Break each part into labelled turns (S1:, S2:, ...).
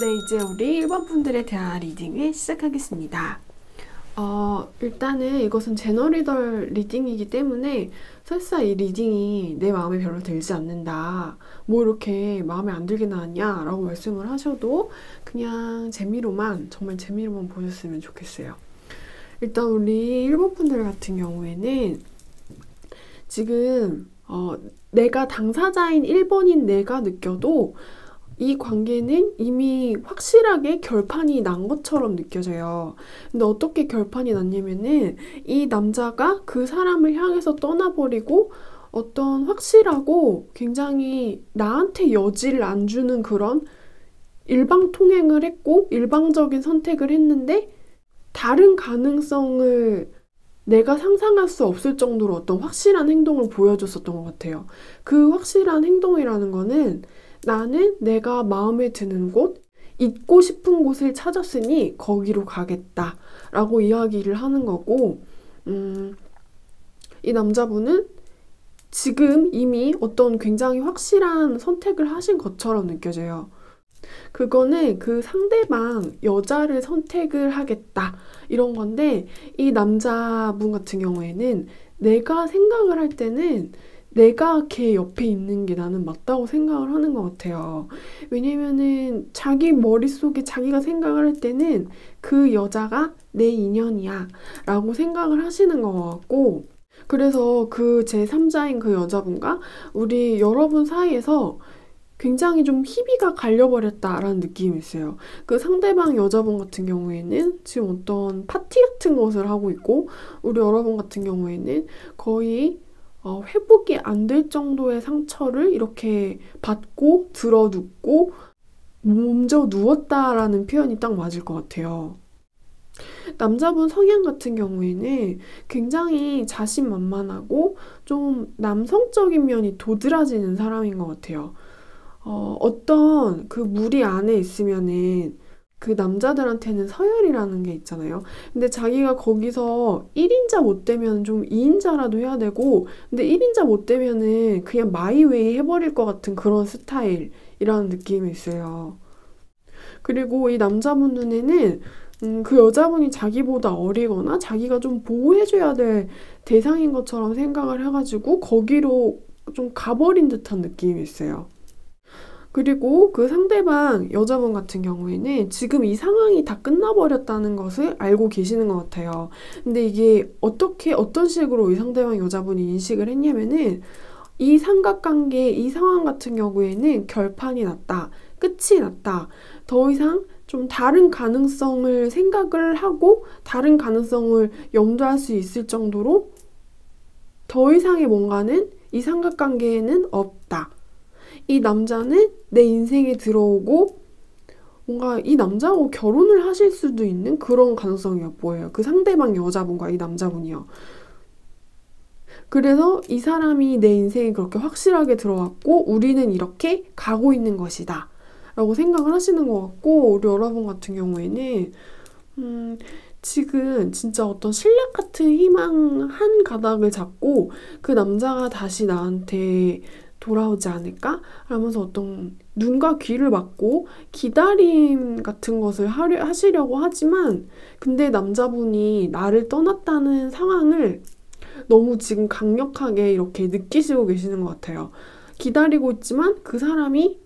S1: 네, 이제 우리 1번 분들에 대한 리딩을 시작하겠습니다. 일단은 이것은 제너리덜 리딩이기 때문에 설사 이 리딩이 내 마음에 별로 들지 않는다, 뭐 이렇게 마음에 안 들게 나왔냐 라고 말씀을 하셔도 그냥 재미로만, 정말 재미로만 보셨으면 좋겠어요. 일단 우리 1번 분들 같은 경우에는 지금 내가 당사자인 1번인 내가 느껴도 이 관계는 이미 확실하게 결판이 난 것처럼 느껴져요. 근데 어떻게 결판이 났냐면은 이 남자가 그 사람을 향해서 떠나버리고 어떤 확실하고 굉장히 나한테 여지를 안 주는 그런 일방통행을 했고 일방적인 선택을 했는데 다른 가능성을 내가 상상할 수 없을 정도로 어떤 확실한 행동을 보여줬었던 것 같아요. 그 확실한 행동이라는 거는 나는 내가 마음에 드는 곳, 있고 싶은 곳을 찾았으니 거기로 가겠다 라고 이야기를 하는 거고, 이 남자분은 지금 이미 어떤 굉장히 확실한 선택을 하신 것처럼 느껴져요. 그거는 그 상대방 여자를 선택을 하겠다 이런 건데, 이 남자분 같은 경우에는 내가 생각을 할 때는 내가 걔 옆에 있는 게 나는 맞다고 생각을 하는 것 같아요. 왜냐면은 자기 머릿속에 자기가 생각을 할 때는 그 여자가 내 인연이야 라고 생각을 하시는 것 같고, 그래서 그 제3자인 그 여자분과 우리 여러분 사이에서 굉장히 좀 희비가 갈려버렸다라는 느낌이 있어요. 그 상대방 여자분 같은 경우에는 지금 어떤 파티 같은 것을 하고 있고, 우리 여러분 같은 경우에는 거의 회복이 안 될 정도의 상처를 이렇게 받고 들어눕고 몸져 누웠다라는 표현이 딱 맞을 것 같아요. 남자분 성향 같은 경우에는 굉장히 자신만만하고 좀 남성적인 면이 도드라지는 사람인 것 같아요. 어떤 그 무리 안에 있으면은 그 남자들한테는 서열이라는 게 있잖아요. 근데 자기가 거기서 1인자 못 되면 좀 2인자라도 해야 되고, 근데 1인자 못 되면은 그냥 마이웨이 해버릴 것 같은 그런 스타일이라는 느낌이 있어요. 그리고 이 남자분 눈에는 그 여자분이 자기보다 어리거나 자기가 좀 보호해줘야 될 대상인 것처럼 생각을 해가지고 거기로 좀 가버린 듯한 느낌이 있어요. 그리고 그 상대방 여자분 같은 경우에는 지금 이 상황이 다 끝나버렸다는 것을 알고 계시는 것 같아요. 근데 이게 어떻게, 어떤 식으로 이 상대방 여자분이 인식을 했냐면은 이 삼각관계, 이 상황 같은 경우에는 결판이 났다, 끝이 났다, 더 이상 좀 다른 가능성을 생각을 하고 다른 가능성을 염두할 수 있을 정도로 더 이상의 뭔가는 이 삼각관계에는 없다. 이 남자는 내 인생에 들어오고 뭔가 이 남자하고 결혼을 하실 수도 있는 그런 가능성이 엿보여요. 그 상대방 여자분과 이 남자분이요. 그래서 이 사람이 내 인생에 그렇게 확실하게 들어왔고 우리는 이렇게 가고 있는 것이다 라고 생각을 하시는 것 같고, 우리 여러분 같은 경우에는 지금 진짜 어떤 신랑 같은 희망 한 가닥을 잡고 그 남자가 다시 나한테 돌아오지 않을까? 라면서 어떤 눈과 귀를 막고 기다림 같은 것을 하시려고 하지만, 근데 남자분이 나를 떠났다는 상황을 너무 지금 강력하게 이렇게 느끼시고 계시는 것 같아요. 기다리고 있지만 그 사람이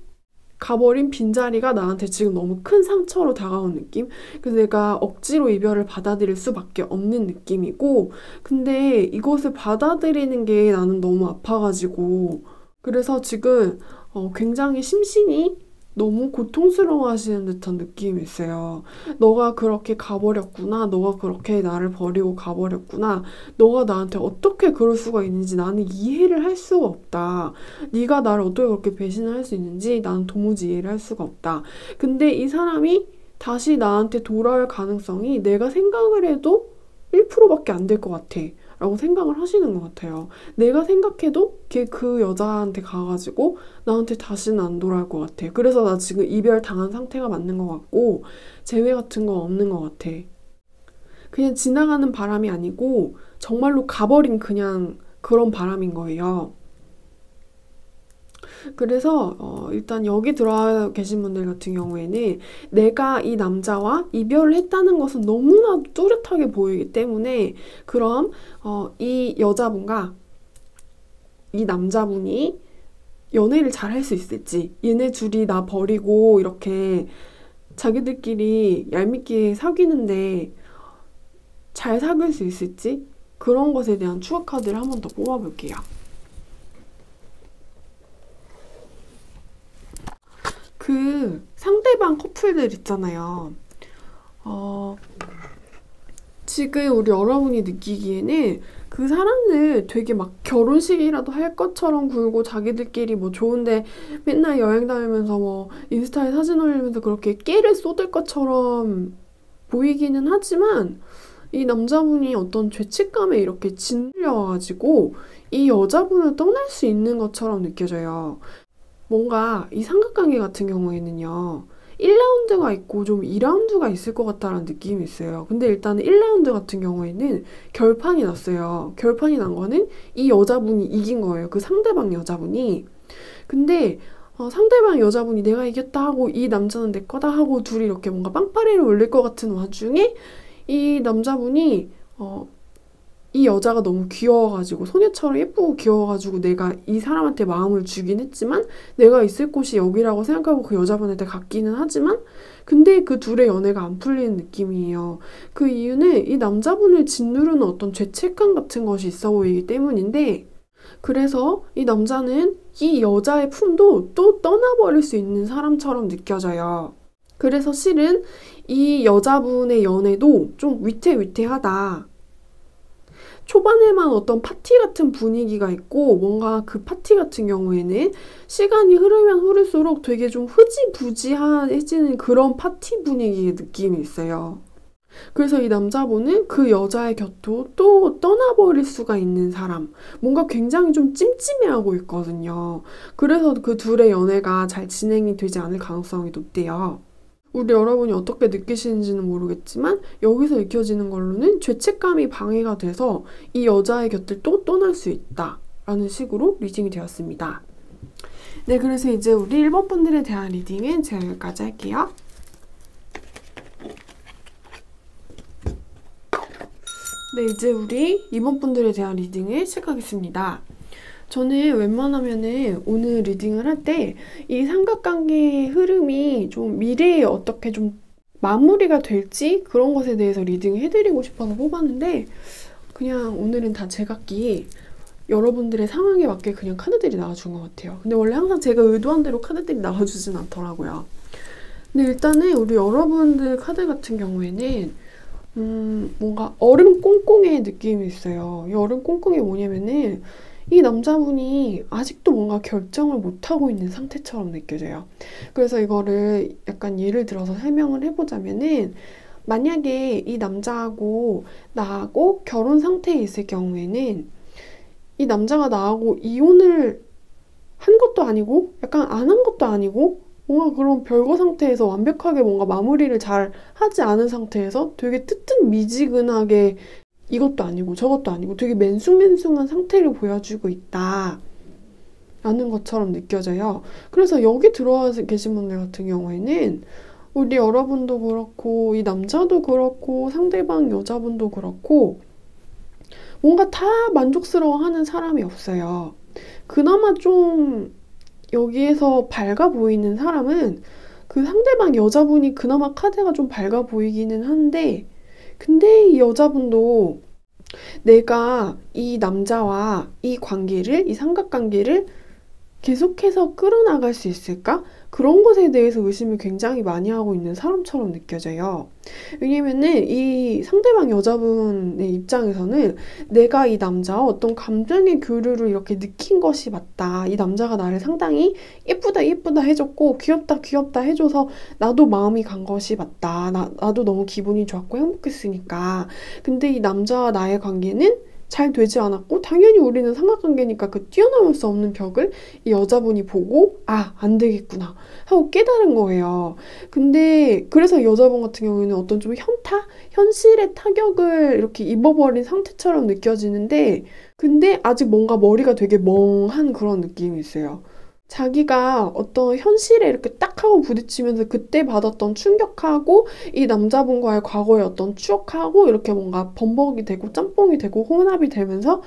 S1: 가버린 빈자리가 나한테 지금 너무 큰 상처로 다가온 느낌? 그래서 내가 억지로 이별을 받아들일 수밖에 없는 느낌이고, 근데 이것을 받아들이는 게 나는 너무 아파가지고, 그래서 지금 굉장히 심신이 너무 고통스러워 하시는 듯한 느낌이 있어요. 너가 그렇게 가버렸구나. 너가 그렇게 나를 버리고 가버렸구나. 너가 나한테 어떻게 그럴 수가 있는지 나는 이해를 할 수가 없다. 네가 나를 어떻게 그렇게 배신을 할 수 있는지 나는 도무지 이해를 할 수가 없다. 근데 이 사람이 다시 나한테 돌아올 가능성이 내가 생각을 해도 1%밖에 안 될 것 같아 라고 생각을 하시는 것 같아요. 내가 생각해도 걔 그 여자한테 가가지고 나한테 다시는 안 돌아올 것 같아. 그래서 나 지금 이별 당한 상태가 맞는 것 같고 재회 같은 거 없는 것 같아. 그냥 지나가는 바람이 아니고 정말로 가버린 그냥 그런 바람인 거예요. 그래서 일단 여기 들어와 계신 분들 같은 경우에는 내가 이 남자와 이별을 했다는 것은 너무나도 뚜렷하게 보이기 때문에 그럼 이 여자분과 이 남자분이 연애를 잘 할 수 있을지, 얘네 둘이 나 버리고 이렇게 자기들끼리 얄밉게 사귀는데 잘 사귈 수 있을지, 그런 것에 대한 추억 카드를 한 번 더 뽑아볼게요. 그 상대방 커플들 있잖아요. 지금 우리 여러분이 느끼기에는 그 사람들 되게 막 결혼식이라도 할 것처럼 굴고 자기들끼리 뭐 좋은데 맨날 여행 다니면서 뭐 인스타에 사진 올리면서 그렇게 깨를 쏟을 것처럼 보이기는 하지만 이 남자분이 어떤 죄책감에 이렇게 짓눌려가지고 이 여자분을 떠날 수 있는 것처럼 느껴져요. 뭔가 이 삼각관계 같은 경우에는요. 1라운드가 있고 좀 2라운드가 있을 것 같다는 느낌이 있어요. 근데 일단은 1라운드 같은 경우에는 결판이 났어요. 결판이 난 거는 이 여자분이 이긴 거예요. 그 상대방 여자분이. 근데 상대방 여자분이 내가 이겼다 하고 이 남자는 내 거다 하고 둘이 이렇게 뭔가 빵빠레를 올릴 것 같은 와중에 이 남자분이 이 여자가 너무 귀여워가지고 소녀처럼 예쁘고 귀여워가지고 내가 이 사람한테 마음을 주긴 했지만 내가 있을 곳이 여기라고 생각하고 그 여자분한테 갔기는 하지만 근데 그 둘의 연애가 안 풀리는 느낌이에요. 그 이유는 이 남자분을 짓누르는 어떤 죄책감 같은 것이 있어 보이기 때문인데 그래서 이 남자는 이 여자의 품도 또 떠나버릴 수 있는 사람처럼 느껴져요. 그래서 실은 이 여자분의 연애도 좀 위태위태하다. 초반에만 어떤 파티 같은 분위기가 있고 뭔가 그 파티 같은 경우에는 시간이 흐르면 흐를수록 되게 좀 흐지부지해지는 그런 파티 분위기의 느낌이 있어요. 그래서 이 남자분은 그 여자의 곁으로 또 떠나버릴 수가 있는 사람. 뭔가 굉장히 좀 찜찜해하고 있거든요. 그래서 그 둘의 연애가 잘 진행이 되지 않을 가능성이 높대요. 우리 여러분이 어떻게 느끼시는지는 모르겠지만 여기서 느껴지는 걸로는 죄책감이 방해가 돼서 이 여자의 곁을 또 떠날 수 있다 라는 식으로 리딩이 되었습니다. 네, 그래서 이제 우리 1번 분들에 대한 리딩은 제가 여기까지 할게요. 네, 이제 우리 2번 분들에 대한 리딩을 시작하겠습니다. 저는 웬만하면은 오늘 리딩을 할 때 이 삼각관계의 흐름이 좀 미래에 어떻게 좀 마무리가 될지 그런 것에 대해서 리딩을 해드리고 싶어서 뽑았는데 그냥 오늘은 다 제각기 여러분들의 상황에 맞게 그냥 카드들이 나와준 것 같아요. 근데 원래 항상 제가 의도한 대로 카드들이 나와주진 않더라고요. 근데 일단은 우리 여러분들 카드 같은 경우에는 뭔가 얼음 꽁꽁의 느낌이 있어요. 이 얼음 꽁꽁이 뭐냐면은 이 남자분이 아직도 뭔가 결정을 못하고 있는 상태처럼 느껴져요. 그래서 이거를 약간 예를 들어서 설명을 해보자면은 만약에 이 남자하고 나하고 결혼 상태에 있을 경우에는 이 남자가 나하고 이혼을 한 것도 아니고 약간 안 한 것도 아니고 뭔가 그런 별거 상태에서 완벽하게 뭔가 마무리를 잘 하지 않은 상태에서 되게 뜨뜻미지근하게 이것도 아니고 저것도 아니고 되게 맨숭맨숭한 상태를 보여주고 있다 라는 것처럼 느껴져요. 그래서 여기 들어와 계신 분들 같은 경우에는 우리 여러분도 그렇고 이 남자도 그렇고 상대방 여자분도 그렇고 뭔가 다 만족스러워하는 사람이 없어요. 그나마 좀 여기에서 밝아 보이는 사람은 그 상대방 여자분이 그나마 카드가 좀 밝아 보이기는 한데 근데 이 여자분도 내가 이 남자와 이 관계를, 이 삼각관계를 계속해서 끌어나갈 수 있을까? 그런 것에 대해서 의심을 굉장히 많이 하고 있는 사람처럼 느껴져요. 왜냐면은 이 상대방 여자분의 입장에서는 내가 이 남자와 어떤 감정의 교류를 이렇게 느낀 것이 맞다. 이 남자가 나를 상당히 예쁘다 예쁘다 해줬고 귀엽다 귀엽다 해줘서 나도 마음이 간 것이 맞다. 나도 너무 기분이 좋았고 행복했으니까. 근데 이 남자와 나의 관계는 잘 되지 않았고 당연히 우리는 삼각관계니까 그 뛰어넘을 수 없는 벽을 이 여자분이 보고 안 되겠구나 하고 깨달은 거예요. 근데 그래서 여자분 같은 경우에는 어떤 좀 현실의 타격을 이렇게 입어버린 상태처럼 느껴지는데 근데 아직 뭔가 머리가 되게 멍한 그런 느낌이 있어요. 자기가 어떤 현실에 이렇게 딱 하고 부딪히면서 그때 받았던 충격하고 이 남자분과의 과거의 어떤 추억하고 이렇게 뭔가 범벅이 되고 짬뽕이 되고 혼합이 되면서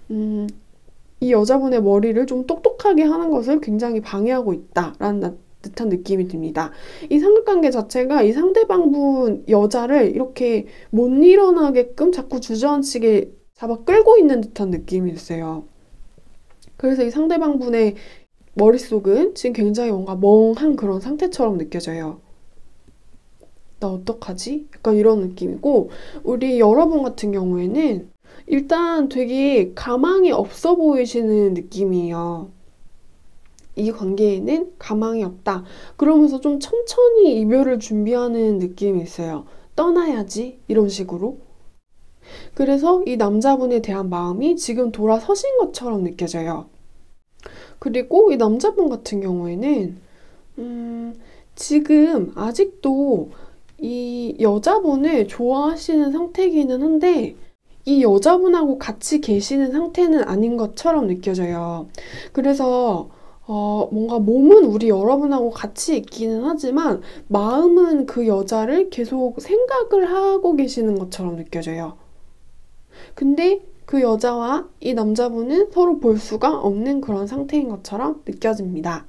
S1: 이 여자분의 머리를 좀 똑똑하게 하는 것을 굉장히 방해하고 있다라는 듯한 느낌이 듭니다. 이 삼각관계 자체가 이 상대방분 여자를 이렇게 못 일어나게끔 자꾸 주저앉히게 잡아 끌고 있는 듯한 느낌이 있어요. 그래서 이 상대방분의 머릿속은 지금 굉장히 뭔가 멍한 그런 상태처럼 느껴져요. 나 어떡하지? 약간 이런 느낌이고, 우리 여러분 같은 경우에는 일단 되게 가망이 없어 보이시는 느낌이에요. 이 관계에는 가망이 없다. 그러면서 좀 천천히 이별을 준비하는 느낌이 있어요. 떠나야지, 이런 식으로. 그래서 이 남자분에 대한 마음이 지금 돌아서신 것처럼 느껴져요. 그리고 이 남자분 같은 경우에는 지금 아직도 이 여자분을 좋아하시는 상태이기는 한데 이 여자분하고 같이 계시는 상태는 아닌 것처럼 느껴져요. 그래서 뭔가 몸은 우리 여러분하고 같이 있기는 하지만 마음은 그 여자를 계속 생각을 하고 계시는 것처럼 느껴져요. 근데 그 여자와 이 남자분은 서로 볼 수가 없는 그런 상태인 것처럼 느껴집니다.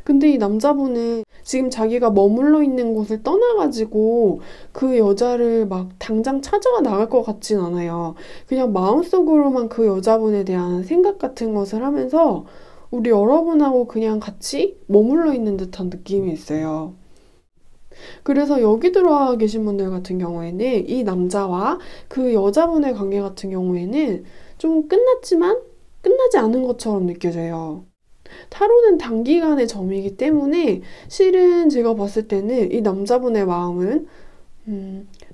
S1: 근데 이 남자분은 지금 자기가 머물러 있는 곳을 떠나가지고 그 여자를 막 당장 찾아가 나갈 것 같진 않아요. 그냥 마음속으로만 그 여자분에 대한 생각 같은 것을 하면서 우리 여러분하고 그냥 같이 머물러 있는 듯한 느낌이 있어요. 그래서 여기 들어와 계신 분들 같은 경우에는 이 남자와 그 여자분의 관계 같은 경우에는 좀 끝났지만 끝나지 않은 것처럼 느껴져요. 타로는 단기간의 점이기 때문에 실은 제가 봤을 때는 이 남자분의 마음은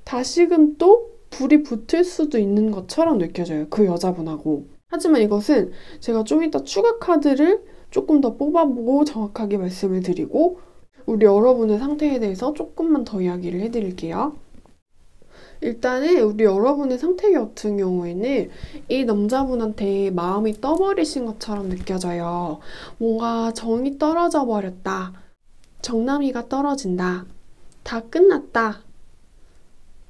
S1: 다시금 또 불이 붙을 수도 있는 것처럼 느껴져요. 그 여자분하고. 하지만 이것은 제가 좀 이따 추가 카드를 조금 더 뽑아보고 정확하게 말씀을 드리고 우리 여러분의 상태에 대해서 조금만 더 이야기를 해드릴게요. 일단은 우리 여러분의 상태 같은 경우에는 이 남자분한테 마음이 떠버리신 것처럼 느껴져요. 뭔가 정이 떨어져 버렸다. 정남이가 떨어진다. 다 끝났다.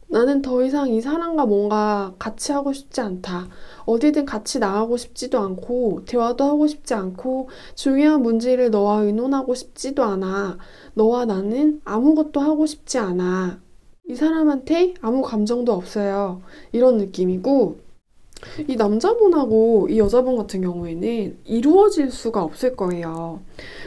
S1: 나는 더 이상 이 사람과 뭔가 같이 하고 싶지 않다. 어디든 같이 나가고 싶지도 않고, 대화도 하고 싶지 않고, 중요한 문제를 너와 의논하고 싶지도 않아. 너와 나는 아무것도 하고 싶지 않아. 이 사람한테 아무 감정도 없어요. 이런 느낌이고, 이 남자분하고 이 여자분 같은 경우에는 이루어질 수가 없을 거예요.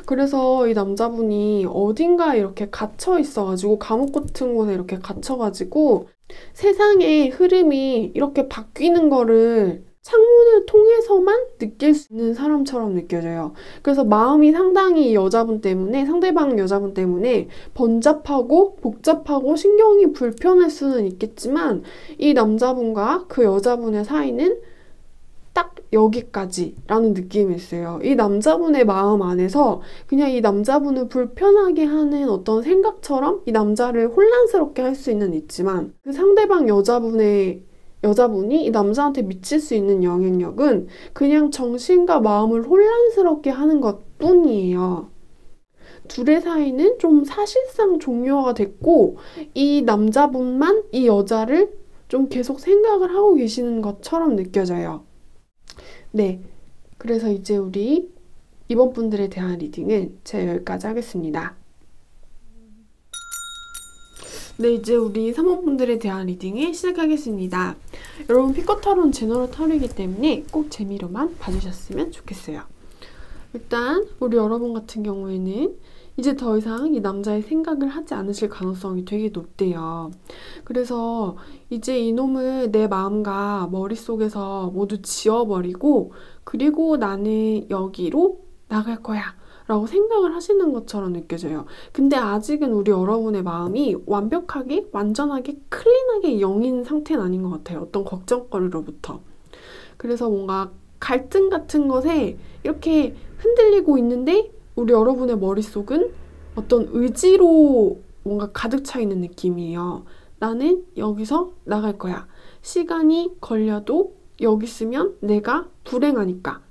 S1: 그래서 이 남자분이 어딘가에 이렇게 gat혀 있어가지고 감옥 같은 곳에 이렇게 갇혀가지고 세상의 흐름이 이렇게 바뀌는 거를 창문을 통해서만 느낄 수 있는 사람처럼 느껴져요. 그래서 마음이 상당히 이 여자분 때문에, 상대방 여자분 때문에 번잡하고 복잡하고 신경이 불편할 수는 있겠지만 이 남자분과 그 여자분의 사이는 딱 여기까지라는 느낌이 있어요. 이 남자분의 마음 안에서 그냥 이 남자분을 불편하게 하는 어떤 생각처럼 이 남자를 혼란스럽게 할 수는 있지만 그 상대방 여자분이 이 남자한테 미칠 수 있는 영향력은 그냥 정신과 마음을 혼란스럽게 하는 것뿐이에요. 둘의 사이는 좀 사실상 종료가 됐고 이 남자분만 이 여자를 좀 계속 생각을 하고 계시는 것처럼 느껴져요. 네, 그래서 이제 우리 이번 분들에 대한 리딩은 제가 여기까지 하겠습니다. 네, 이제 우리 3번 분들에 대한 리딩을 시작하겠습니다. 여러분 피커타로는 제너럴 타로이기 때문에 꼭 재미로만 봐주셨으면 좋겠어요. 일단 우리 여러분 같은 경우에는 이제 더 이상 이 남자의 생각을 하지 않으실 가능성이 되게 높대요. 그래서 이제 이놈을 내 마음과 머릿속에서 모두 지워버리고 그리고 나는 여기로 나갈 거야 라고 생각을 하시는 것처럼 느껴져요. 근데 아직은 우리 여러분의 마음이 완벽하게 완전하게 클린하게 영인 상태는 아닌 것 같아요. 어떤 걱정거리로부터. 그래서 뭔가 갈등 같은 것에 이렇게 흔들리고 있는데 우리 여러분의 머릿속은 어떤 의지로 뭔가 가득 차 있는 느낌이에요. 나는 여기서 나갈 거야. 시간이 걸려도 여기 있으면 내가 불행하니까.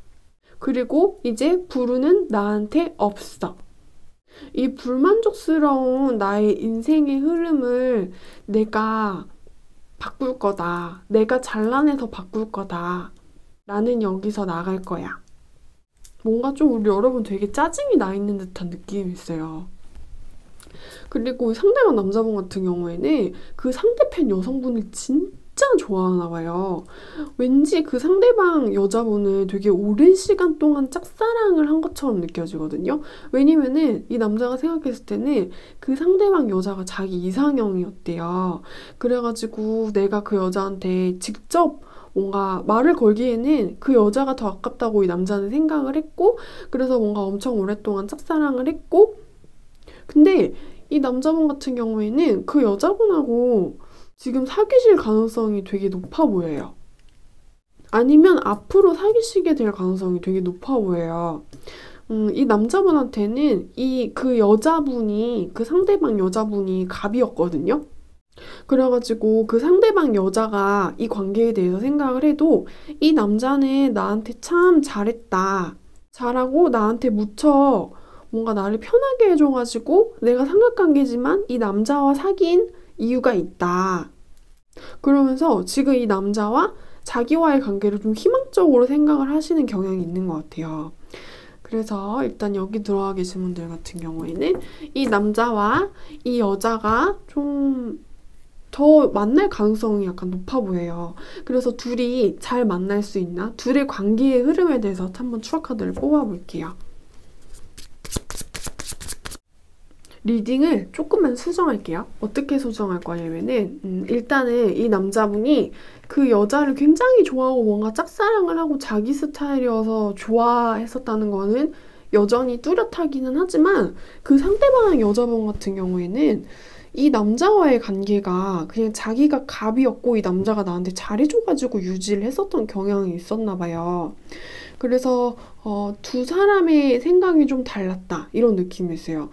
S1: 그리고 이제 부르는 나한테 없어. 이 불만족스러운 나의 인생의 흐름을 내가 바꿀 거다. 내가 잘라내서 바꿀 거다. 나는 여기서 나갈 거야. 뭔가 좀 우리 여러분 되게 짜증이 나 있는 듯한 느낌이 있어요. 그리고 상대방 남자분 같은 경우에는 그 상대편 여성분을 진짜 좋아하나 봐요. 왠지 그 상대방 여자분을 되게 오랜 시간 동안 짝사랑을 한 것처럼 느껴지거든요. 왜냐면은 이 남자가 생각했을 때는 그 상대방 여자가 자기 이상형이었대요. 그래가지고 내가 그 여자한테 직접 뭔가 말을 걸기에는 그 여자가 더 아깝다고 이 남자는 생각을 했고, 그래서 뭔가 엄청 오랫동안 짝사랑을 했고, 근데 이 남자분 같은 경우에는 그 여자분하고 지금 사귀실 가능성이 되게 높아 보여요. 아니면 앞으로 사귀시게 될 가능성이 되게 높아 보여요. 이 남자분한테는 그 여자분이, 그 상대방 여자분이 갑이었거든요. 그래가지고 그 상대방 여자가 이 관계에 대해서 생각을 해도 이 남자는 나한테 참 잘했다. 잘하고 나한테 무척 뭔가 나를 편하게 해줘가지고 내가 삼각관계지만 이 남자와 사귄 이유가 있다. 그러면서 지금 이 남자와 자기와의 관계를 좀 희망적으로 생각을 하시는 경향이 있는 것 같아요. 그래서 일단 여기 들어와 계신 분들 같은 경우에는 이 남자와 이 여자가 좀 더 만날 가능성이 약간 높아 보여요. 그래서 둘이 잘 만날 수 있나? 둘의 관계의 흐름에 대해서 한번 추억 카드를 뽑아볼게요. 리딩을 조금만 수정할게요. 어떻게 수정할 거냐면은 일단은 이 남자분이 그 여자를 굉장히 좋아하고 뭔가 짝사랑을 하고 자기 스타일이어서 좋아했었다는 거는 여전히 뚜렷하기는 하지만 그 상대방 여자분 같은 경우에는 이 남자와의 관계가 그냥 자기가 갑이었고 이 남자가 나한테 잘해줘가지고 유지를 했었던 경향이 있었나 봐요. 그래서 두 사람의 생각이 좀 달랐다 이런 느낌이 있어요.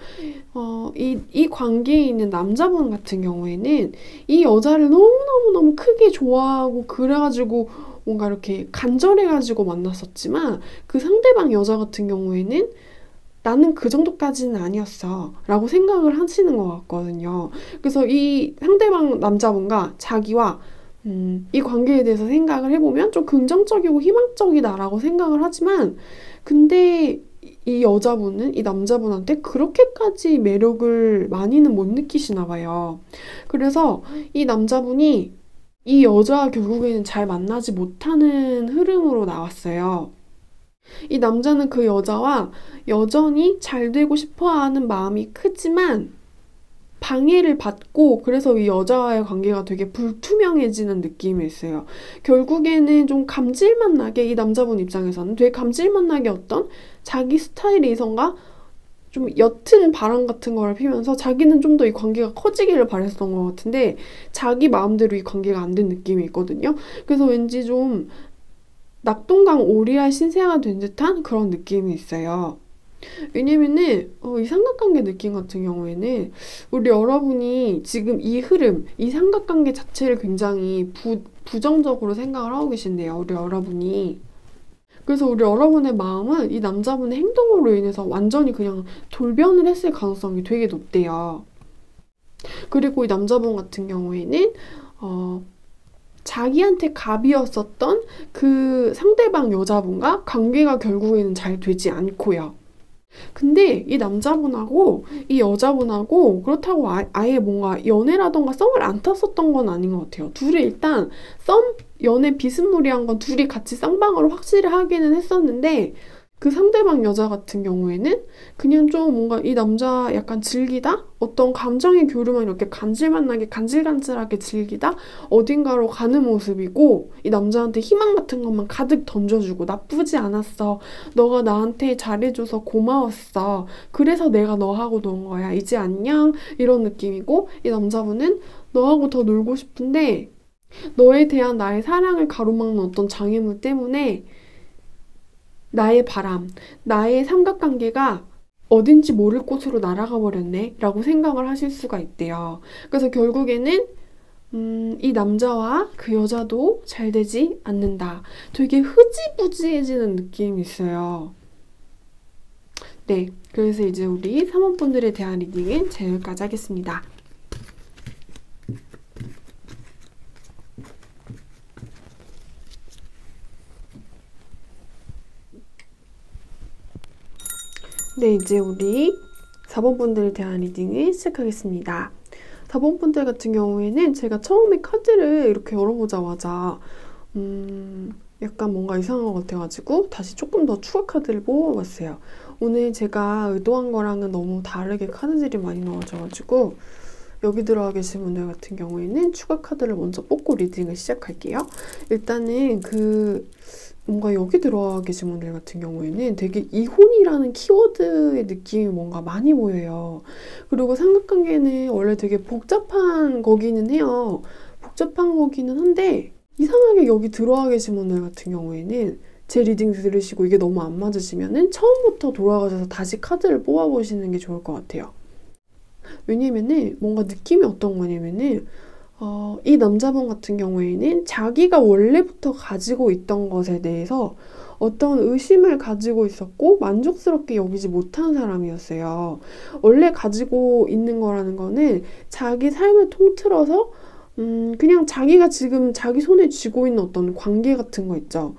S1: 이 관계에 있는 남자분 같은 경우에는 이 여자를 너무너무너무 크게 좋아하고 그래가지고 뭔가 이렇게 간절해가지고 만났었지만 그 상대방 여자 같은 경우에는 나는 그 정도까지는 아니었어 라고 생각을 하시는 것 같거든요. 그래서 이 상대방 남자분과 자기와 이 관계에 대해서 생각을 해보면 좀 긍정적이고 희망적이다라고 생각을 하지만 근데 이 여자분은 이 남자분한테 그렇게까지 매력을 많이는 못 느끼시나 봐요. 그래서 이 남자분이 이 여자와 결국에는 잘 만나지 못하는 흐름으로 나왔어요. 이 남자는 그 여자와 여전히 잘 되고 싶어하는 마음이 크지만 방해를 받고 그래서 이 여자와의 관계가 되게 불투명해지는 느낌이 있어요. 결국에는 좀 감질만 나게 이 남자분 입장에서는 되게 감질만 나게 어떤 자기 스타일의 이성과 좀 옅은 바람 같은 거를 피면서 자기는 좀 더 이 관계가 커지기를 바랬던 것 같은데 자기 마음대로 이 관계가 안 된 느낌이 있거든요. 그래서 왠지 좀 낙동강 오리알 신세가 된 듯한 그런 느낌이 있어요. 왜냐면은 이 삼각관계 느낌 같은 경우에는 우리 여러분이 지금 이 흐름, 이 삼각관계 자체를 굉장히 부정적으로 생각을 하고 계신데요. 우리 여러분이. 그래서 우리 여러분의 마음은 이 남자분의 행동으로 인해서 완전히 그냥 돌변을 했을 가능성이 되게 높대요. 그리고 이 남자분 같은 경우에는 자기한테 갑이었었던 그 상대방 여자분과 관계가 결국에는 잘 되지 않고요. 근데 이 남자분하고 이 여자분하고 그렇다고 아예 뭔가 연애라던가 썸을 안 탔었던 건 아닌 것 같아요. 둘이 일단 연애 비스무리한 건 둘이 같이 쌍방으로 확실히 하기는 했었는데 그 상대방 여자 같은 경우에는 그냥 좀 뭔가 이 남자 약간 즐기다? 어떤 감정의 교류만 이렇게 간질만나게 간질간질하게 즐기다? 어딘가로 가는 모습이고 이 남자한테 희망 같은 것만 가득 던져주고 나쁘지 않았어. 너가 나한테 잘해줘서 고마웠어. 그래서 내가 너하고 논 거야. 이제 안녕? 이런 느낌이고 이 남자분은 너하고 더 놀고 싶은데 너에 대한 나의 사랑을 가로막는 어떤 장애물 때문에 나의 바람, 나의 삼각관계가 어딘지 모를 곳으로 날아가 버렸네 라고 생각을 하실 수가 있대요. 그래서 결국에는 이 남자와 그 여자도 잘 되지 않는다. 되게 흐지부지해지는 느낌이 있어요. 네, 그래서 이제 우리 사모분들에 대한 리딩은 제 여기까지 하겠습니다. 네, 이제 우리 4번 분들에 대한 리딩을 시작하겠습니다. 4번 분들 같은 경우에는 제가 처음에 카드를 이렇게 열어보자마자 약간 뭔가 이상한 것 같아가지고 다시 조금 더 추가 카드를 뽑아봤어요. 오늘 제가 의도한 거랑은 너무 다르게 카드들이 많이 나와져가지고 여기 들어와 계신 분들 같은 경우에는 추가 카드를 먼저 뽑고 리딩을 시작할게요. 일단은 뭔가 여기 들어와 계신 분들 같은 경우에는 되게 이혼이라는 키워드의 느낌이 뭔가 많이 보여요. 그리고 삼각관계는 원래 되게 복잡한 거기는 해요. 복잡한 거기는 한데 이상하게 여기 들어와 계신 분들 같은 경우에는 제 리딩 들으시고 이게 너무 안 맞으시면은 처음부터 돌아가셔서 다시 카드를 뽑아보시는 게 좋을 것 같아요. 왜냐면은 뭔가 느낌이 어떤 거냐면은 이 남자분 같은 경우에는 자기가 원래부터 가지고 있던 것에 대해서 어떤 의심을 가지고 있었고 만족스럽게 여기지 못한 사람이었어요. 원래 가지고 있는 거라는 거는 자기 삶을 통틀어서 그냥 자기가 지금 자기 손에 쥐고 있는 어떤 관계 같은 거 있죠.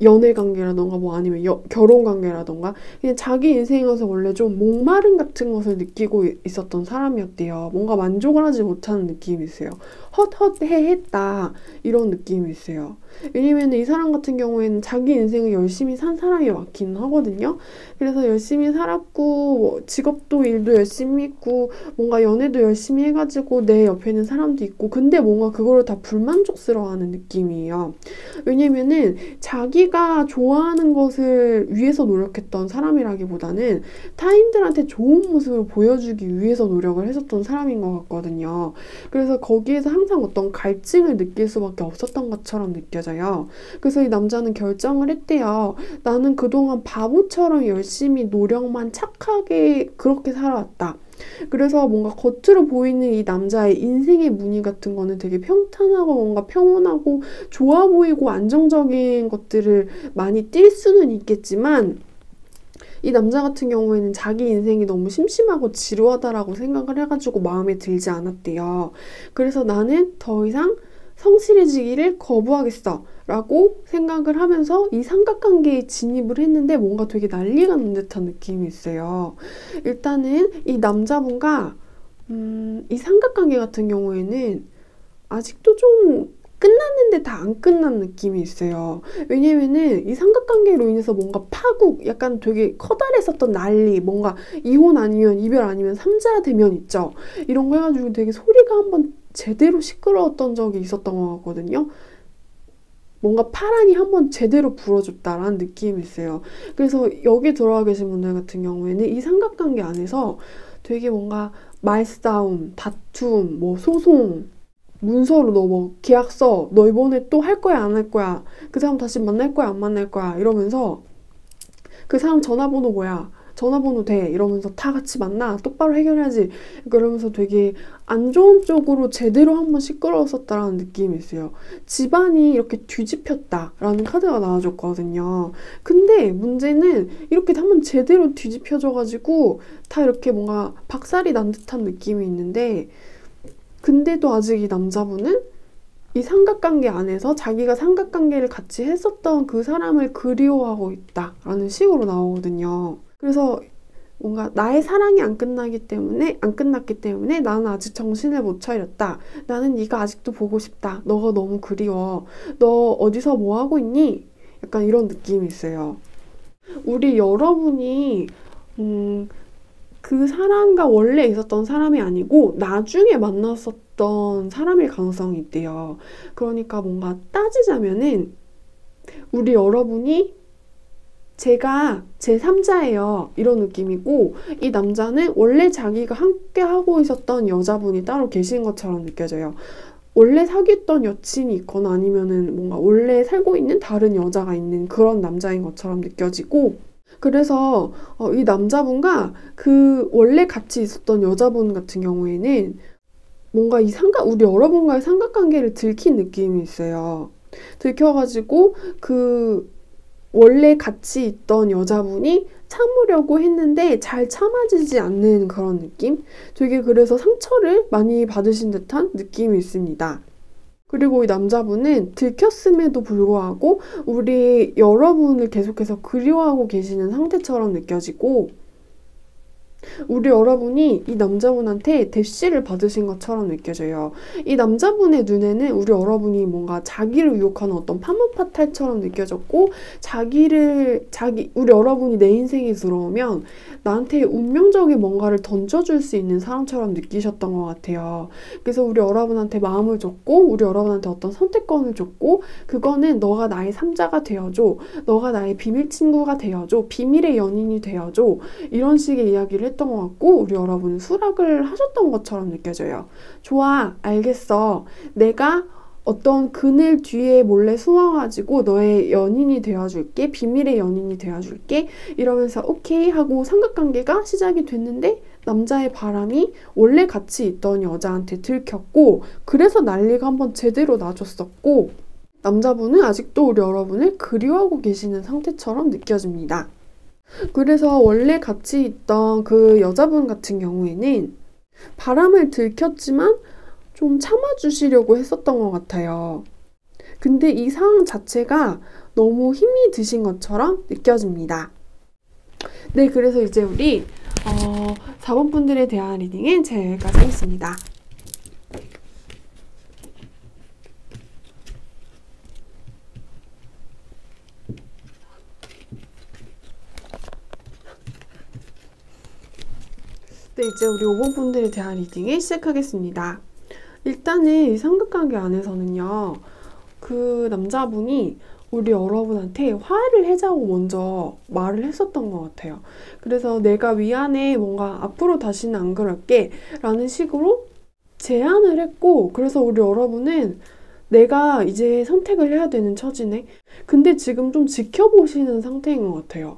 S1: 연애 관계라던가 뭐 아니면 결혼 관계라던가 그냥 자기 인생에서 원래 좀 목마름 같은 것을 느끼고 있었던 사람이었대요. 뭔가 만족을 하지 못하는 느낌이 있어요. 헛헛해했다 이런 느낌이 있어요. 왜냐면 이 사람 같은 경우에는 자기 인생을 열심히 산 사람이 맞기는 하거든요. 그래서 열심히 살았고 뭐 직업도 일도 열심히 했고 뭔가 연애도 열심히 해가지고 내 옆에 있는 사람도 있고 근데 뭔가 그거를 다 불만족스러워하는 느낌이에요. 왜냐면은 자기가 좋아하는 것을 위해서 노력했던 사람이라기보다는 타인들한테 좋은 모습을 보여주기 위해서 노력을 했었던 사람인 것 같거든요. 그래서 거기에서 항상 어떤 갈증을 느낄 수밖에 없었던 것처럼 느껴져요. 그래서 이 남자는 결정을 했대요. 나는 그동안 바보처럼 열심히 노력만 착하게 그렇게 살아왔다. 그래서 뭔가 겉으로 보이는 이 남자의 인생의 무늬 같은 거는 되게 평탄하고 뭔가 평온하고 좋아 보이고 안정적인 것들을 많이 띌 수는 있겠지만 이 남자 같은 경우에는 자기 인생이 너무 심심하고 지루하다라고 생각을 해가지고 마음에 들지 않았대요. 그래서 나는 더 이상 성실해지기를 거부하겠어 라고 생각을 하면서 이 삼각관계에 진입을 했는데 뭔가 되게 난리가 난 듯한 느낌이 있어요. 일단은 이 남자분과 이 삼각관계 같은 경우에는 아직도 좀 끝났는데 다 안 끝난 느낌이 있어요. 왜냐면은 이 삼각관계로 인해서 뭔가 파국, 약간 되게 커다랬었던 난리, 뭔가 이혼 아니면 이별 아니면 삼자 대면 있죠. 이런 거 해가지고 되게 소리가 한번 제대로 시끄러웠던 적이 있었던 것 같거든요. 뭔가 파란이 한번 제대로 불어줬다라는 느낌이 있어요. 그래서 여기 들어와 계신 분들 같은 경우에는 이 삼각관계 안에서 되게 뭔가 말싸움, 다툼, 뭐 소송, 문서로 너 뭐 계약서 너 이번에 또 할 거야 안 할 거야 그 사람 다시 만날 거야 안 만날 거야 이러면서 그 사람 전화번호 뭐야 전화번호 돼 이러면서 다 같이 만나 똑바로 해결해야지 그러면서 되게 안 좋은 쪽으로 제대로 한번 시끄러웠었다라는 느낌이 있어요. 집안이 이렇게 뒤집혔다라는 카드가 나와줬거든요. 근데 문제는 이렇게 한번 제대로 뒤집혀져가지고 다 이렇게 뭔가 박살이 난 듯한 느낌이 있는데 근데도 아직 이 남자분은 이 삼각관계 안에서 자기가 삼각관계를 같이 했었던 그 사람을 그리워하고 있다라는 식으로 나오거든요. 그래서 뭔가 나의 사랑이 안 끝났기 때문에 나는 아직 정신을 못 차렸다. 나는 네가 아직도 보고 싶다. 너가 너무 그리워. 너 어디서 뭐 하고 있니? 약간 이런 느낌이 있어요. 우리 여러분이 그 사람과 원래 있었던 사람이 아니고 나중에 만났었던 사람일 가능성이 있대요. 그러니까 뭔가 따지자면은 우리 여러분이 제가 제3자예요. 이런 느낌이고 이 남자는 원래 자기가 함께 하고 있었던 여자분이 따로 계신 것처럼 느껴져요. 원래 사귀었던 여친이 있거나 아니면은 뭔가 원래 살고 있는 다른 여자가 있는 그런 남자인 것처럼 느껴지고 그래서 이 남자분과 그 원래 같이 있었던 여자분 같은 경우에는 뭔가 우리 여러분과의 삼각관계를 들킨 느낌이 있어요. 들켜가지고 원래 같이 있던 여자분이 참으려고 했는데 잘 참아지지 않는 그런 느낌? 되게 그래서 상처를 많이 받으신 듯한 느낌이 있습니다. 그리고 이 남자분은 들켰음에도 불구하고 우리 여러분을 계속해서 그리워하고 계시는 상태처럼 느껴지고, 우리 여러분이 이 남자분한테 대시를 받으신 것처럼 느껴져요. 이 남자분의 눈에는 우리 여러분이 뭔가 자기를 유혹하는 어떤 파무파탈처럼 느껴졌고, 우리 여러분이 내 인생에 들어오면 나한테 운명적인 뭔가를 던져줄 수 있는 사람처럼 느끼셨던 것 같아요. 그래서 우리 여러분한테 마음을 줬고, 우리 여러분한테 어떤 선택권을 줬고, 그거는 너가 나의 삼자가 되어줘, 너가 나의 비밀 친구가 되어줘, 비밀의 연인이 되어줘, 이런 식의 이야기를 했던 것 같고, 우리 여러분은 수락을 하셨던 것처럼 느껴져요. 좋아, 알겠어. 내가 어떤 그늘 뒤에 몰래 숨어가지고 너의 연인이 되어줄게, 비밀의 연인이 되어줄게, 이러면서 오케이 하고 삼각관계가 시작이 됐는데, 남자의 바람이 원래 같이 있던 여자한테 들켰고, 그래서 난리가 한번 제대로 나줬었고, 남자분은 아직도 우리 여러분을 그리워하고 계시는 상태처럼 느껴집니다. 그래서 원래 같이 있던 그 여자분 같은 경우에는 바람을 들켰지만 좀 참아주시려고 했었던 것 같아요. 근데 이 상황 자체가 너무 힘이 드신 것처럼 느껴집니다. 네, 그래서 이제 우리 4번 분들에 대한 리딩은 제가 여기까지 하겠습니다. 네, 이제 우리 5번 분들에 대한 리딩을 시작하겠습니다. 일단은 이 삼각관계 안에서는요, 그 남자분이 우리 여러분한테 화해를 해자고 먼저 말을 했었던 것 같아요. 그래서 내가 미안해, 뭔가 앞으로 다시는 안 그럴게 라는 식으로 제안을 했고, 그래서 우리 여러분은 내가 이제 선택을 해야 되는 처지네. 근데 지금 좀 지켜보시는 상태인 것 같아요.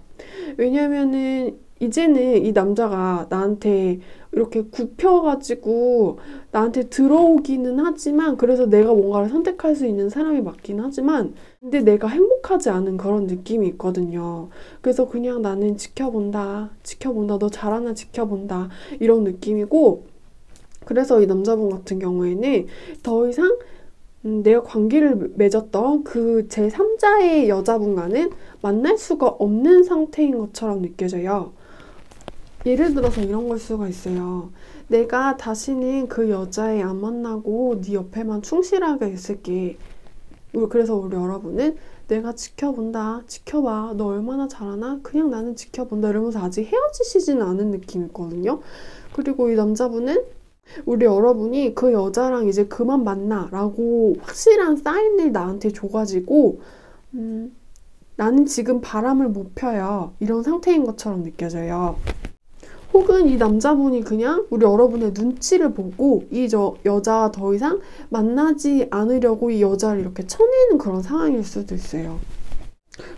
S1: 왜냐면은 이제는 이 남자가 나한테 이렇게 굽혀가지고 나한테 들어오기는 하지만, 그래서 내가 뭔가를 선택할 수 있는 사람이 맞긴 하지만, 근데 내가 행복하지 않은 그런 느낌이 있거든요. 그래서 그냥 나는 지켜본다, 너 잘하나 지켜본다, 이런 느낌이고, 그래서 이 남자분 같은 경우에는 더 이상 내가 관계를 맺었던 그 제3자의 여자분과는 만날 수가 없는 상태인 것처럼 느껴져요. 예를 들어서 이런 걸 수가 있어요. 내가 다시는 그 여자애 안 만나고 네 옆에만 충실하게 있을게. 그래서 우리 여러분은 내가 지켜본다, 지켜봐, 너 얼마나 잘하나? 그냥 나는 지켜본다, 이러면서 아직 헤어지시지는 않은 느낌이 있거든요. 그리고 이 남자분은 우리 여러분이 그 여자랑 이제 그만 만나 라고 확실한 사인을 나한테 줘가지고 나는 지금 바람을 못 펴요, 이런 상태인 것처럼 느껴져요. 혹은 이 남자분이 그냥 우리 여러분의 눈치를 보고 이 여자와 더 이상 만나지 않으려고 이 여자를 이렇게 쳐내는 그런 상황일 수도 있어요.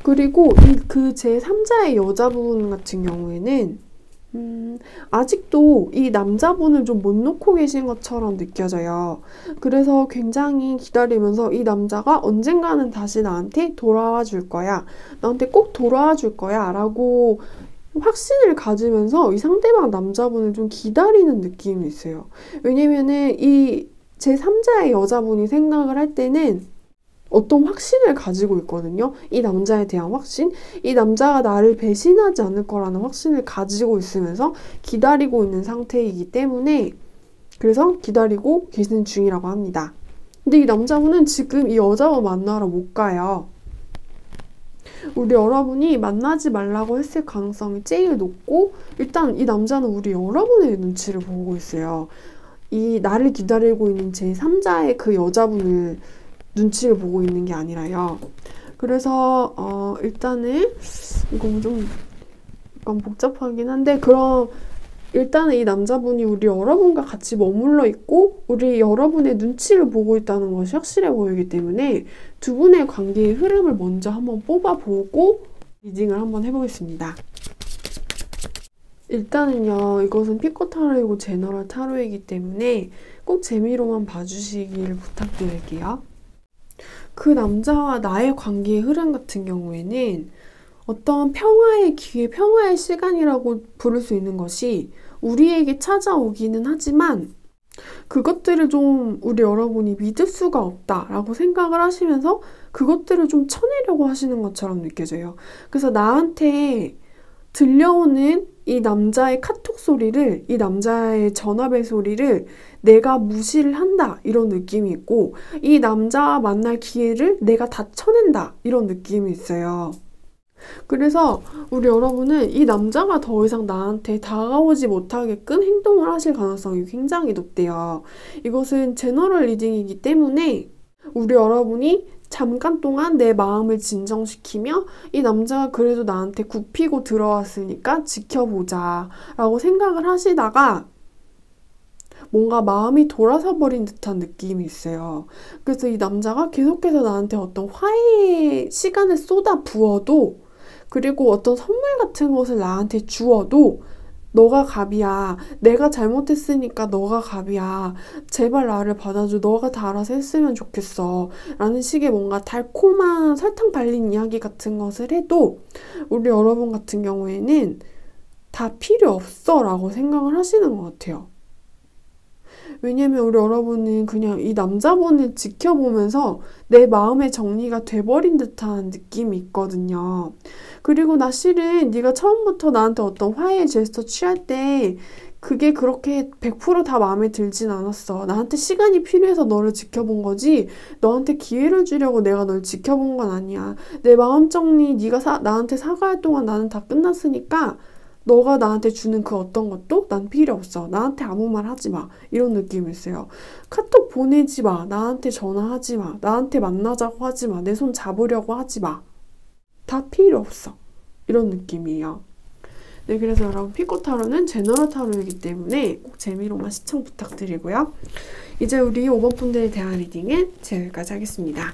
S1: 그리고 그 제3자의 여자분 같은 경우에는 아직도 이 남자분을 좀 못 놓고 계신 것처럼 느껴져요. 그래서 굉장히 기다리면서 이 남자가 언젠가는 다시 나한테 돌아와 줄 거야, 나한테 꼭 돌아와 줄 거야 라고 확신을 가지면서 이 상대방 남자분을 좀 기다리는 느낌이 있어요. 왜냐면은 이 제3자의 여자분이 생각을 할 때는 어떤 확신을 가지고 있거든요. 이 남자에 대한 확신, 이 남자가 나를 배신하지 않을 거라는 확신을 가지고 있으면서 기다리고 있는 상태이기 때문에, 그래서 기다리고 계시는 중이라고 합니다. 근데 이 남자분은 지금 이 여자와 만나러 못 가요. 우리 여러분이 만나지 말라고 했을 가능성이 제일 높고, 일단 이 남자는 우리 여러분의 눈치를 보고 있어요. 이 나를 기다리고 있는 제3자의 그 여자분을 눈치를 보고 있는 게 아니라요. 그래서 일단은 이거 좀 약간 복잡하긴 한데, 그럼 일단은 이 남자분이 우리 여러분과 같이 머물러 있고 우리 여러분의 눈치를 보고 있다는 것이 확실해 보이기 때문에 두 분의 관계의 흐름을 먼저 한번 뽑아보고 리딩을 한번 해보겠습니다. 일단은요, 이것은 피코 타로이고 제너럴 타로이기 때문에 꼭 재미로만 봐주시길 부탁드릴게요. 그 남자와 나의 관계의 흐름 같은 경우에는 어떤 평화의 기회, 평화의 시간이라고 부를 수 있는 것이 우리에게 찾아오기는 하지만 그것들을 좀 우리 여러분이 믿을 수가 없다라고 생각을 하시면서 그것들을 좀 쳐내려고 하시는 것처럼 느껴져요. 그래서 나한테 들려오는 이 남자의 카톡 소리를, 이 남자의 전화벨 소리를 내가 무시를 한다 이런 느낌이 있고, 이 남자와 만날 기회를 내가 다 쳐낸다 이런 느낌이 있어요. 그래서 우리 여러분은 이 남자가 더 이상 나한테 다가오지 못하게끔 행동을 하실 가능성이 굉장히 높대요. 이것은 제너럴 리딩이기 때문에 우리 여러분이 잠깐 동안 내 마음을 진정시키며 이 남자가 그래도 나한테 굽히고 들어왔으니까 지켜보자 라고 생각을 하시다가 뭔가 마음이 돌아서 버린 듯한 느낌이 있어요. 그래서 이 남자가 계속해서 나한테 어떤 화해의 시간을 쏟아 부어도, 그리고 어떤 선물 같은 것을 나한테 주어도 너가 갑이야. 내가 잘못했으니까 너가 갑이야. 제발 나를 받아줘. 너가 다 알아서 했으면 좋겠어. 라는 식의 뭔가 달콤한 설탕 발린 이야기 같은 것을 해도 우리 여러분 같은 경우에는 다 필요 없어 라고 생각을 하시는 것 같아요. 왜냐면 우리 여러분은 그냥 이 남자분을 지켜보면서 내 마음의 정리가 돼버린 듯한 느낌이 있거든요. 그리고 나 실은 네가 처음부터 나한테 어떤 화해의 제스처 취할 때 그게 그렇게 100% 다 마음에 들진 않았어. 나한테 시간이 필요해서 너를 지켜본 거지 너한테 기회를 주려고 내가 널 지켜본 건 아니야. 내 마음 정리 네가 나한테 사과할 동안 나는 다 끝났으니까 너가 나한테 주는 그 어떤 것도 난 필요 없어. 나한테 아무 말 하지 마. 이런 느낌이 있어요. 카톡 보내지 마. 나한테 전화하지 마. 나한테 만나자고 하지 마. 내 손 잡으려고 하지 마. 다 필요 없어. 이런 느낌이에요. 네, 그래서 여러분 피코 타로는 제너럴 타로이기 때문에 꼭 재미로만 시청 부탁드리고요. 이제 우리 5번 분들에 대한 리딩은 여기까지 하겠습니다.